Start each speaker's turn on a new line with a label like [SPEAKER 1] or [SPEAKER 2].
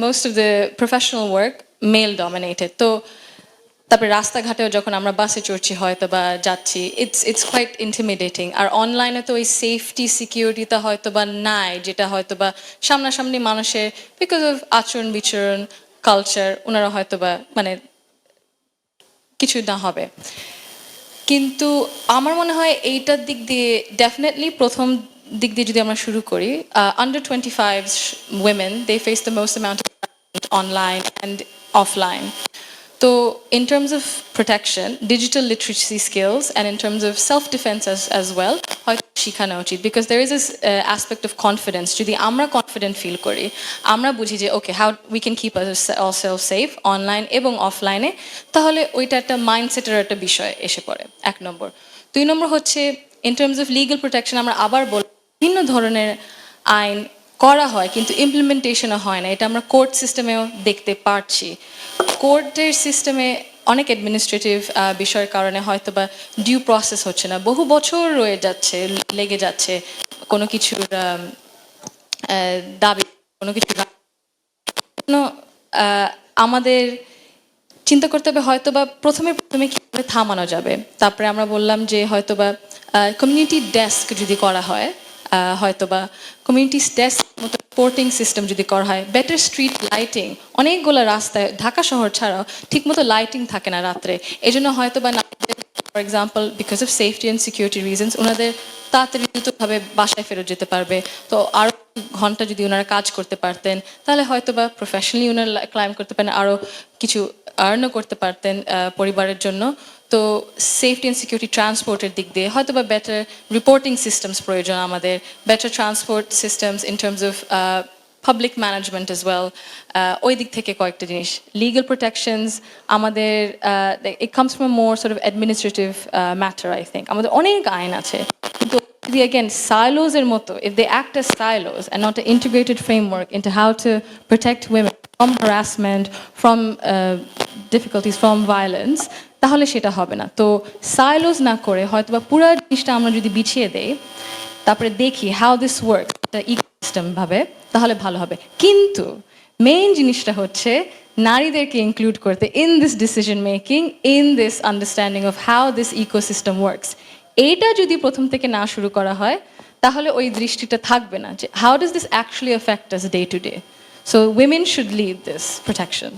[SPEAKER 1] most of the professional work male dominated. তো তারপরে রাস্তাঘাটেও যখন আমরা বাসে চড়ছি হয়তো বা যাচ্ছি ইটস কোয়াইট ইন্টিমিডেটিং। আর অনলাইনে তো ওই সেফটি সিকিউরিটিটা হয়তো বা নাই, যেটা হয়তো বা সামনাসামনি মানুষের বিকজ অফ আচরণ বিচরণ কালচার ওনারা হয়তো বা মানে কিছু না হবে। কিন্তু আমার মনে হয় এইটার দিক দিয়ে ডেফিনেটলি প্রথম দিক দিয়ে যদি আমরা শুরু করি, under 25 women they face the most amount of online and offline. So in terms of protection, digital literacy skills, and in terms of self-defense as well, হয়তো শেখানো উচিত, because there is this aspect of confidence. যদি আমরা confident feel করি, আমরা বুঝি যে okay how we can keep ourselves safe online এবং offline, তাহলে ওইটা একটা মাইন্ডসেটের একটা বিষয় এসে পড়ে। এক নম্বর। দুই নম্বর হচ্ছে in terms of legal protection, আমরা আবার বলবো বিভিন্ন ধরনের আইন করা হয় কিন্তু ইমপ্লিমেন্টেশনও হয় না। এটা আমরা কোর্ট সিস্টেমেও দেখতে পারছি। কোর্টের সিস্টেমে অনেক অ্যাডমিনিস্ট্রেটিভ বিষয়ের কারণে হয়তো বা ডিউ প্রসেস হচ্ছে না, বহু বছর রয়ে যাচ্ছে, লেগে যাচ্ছে কোনো কিছুর দাবি, কোনো কিছু আমাদের চিন্তা করতে হবে হয়তো বা প্রথমে কীভাবে থামানো যাবে। তারপরে আমরা বললাম যে হয়তো বা কমিউনিটি ডেস্ক যদি করা হয়, হয়তো বা কমিউনিটি ডেস্ক মতো রিপোর্টিং সিস্টেম যদি করা হয়, বেটার স্ট্রিট লাইটিং, অনেকগুলো রাস্তায় ঢাকা শহর ছাড়াও ঠিকমতো লাইটিং থাকে না রাত্রে, এই জন্য হয়তো বা for example because of safety and security reasons ওনাদের তাড়াতাড়ি দ্রুতভাবে বাসায় ফেরত যেতে পারবে। তো আরও ঘন্টা যদি ওনারা কাজ করতে পারতেন তাহলে হয়তো বা প্রফেশনালি ওনারা ক্লাইম করতে পারেন, আরও কিছু আর্নও করতে পারতেন পরিবারের জন্য। তো সেফটি অ্যান্ড সিকিউরিটি ট্রান্সপোর্টের দিক দিয়ে হয়তো বা বেটার রিপোর্টিং সিস্টেমস প্রয়োজন আমাদের, better transport systems in terms of public management as well. ওই দিক থেকে কয়েকটা জিনিস, লিগাল প্রোটেকশনস আমাদের it comes from more sort of administrative matter. I think আমাদের অনেক আইন আছে, কিন্তু যদি again silos এর মতো, if they act as silos and not an integrated framework into how to protect women from harassment, from difficulties, from violence, তাহলে সেটা হবে না। তো সাইলোজ না করে হয়তো বা পুরো জিনিসটা আমরা যদি বিছিয়ে দেই, তারপরে দেখি হাউ দিস ওয়ার্ক একটা ইকোসিস্টেম ভাবে, তাহলে ভালো হবে। কিন্তু মেইন জিনিসটা হচ্ছে নারীদেরকে ইনক্লুড করতে in this decision making, in this understanding of how this ecosystem works. এইটা যদি প্রথম থেকে না শুরু করা হয় তাহলে ওই দৃষ্টিটা থাকবে না যে how does this actually affect us day to day. So women should lead this protection.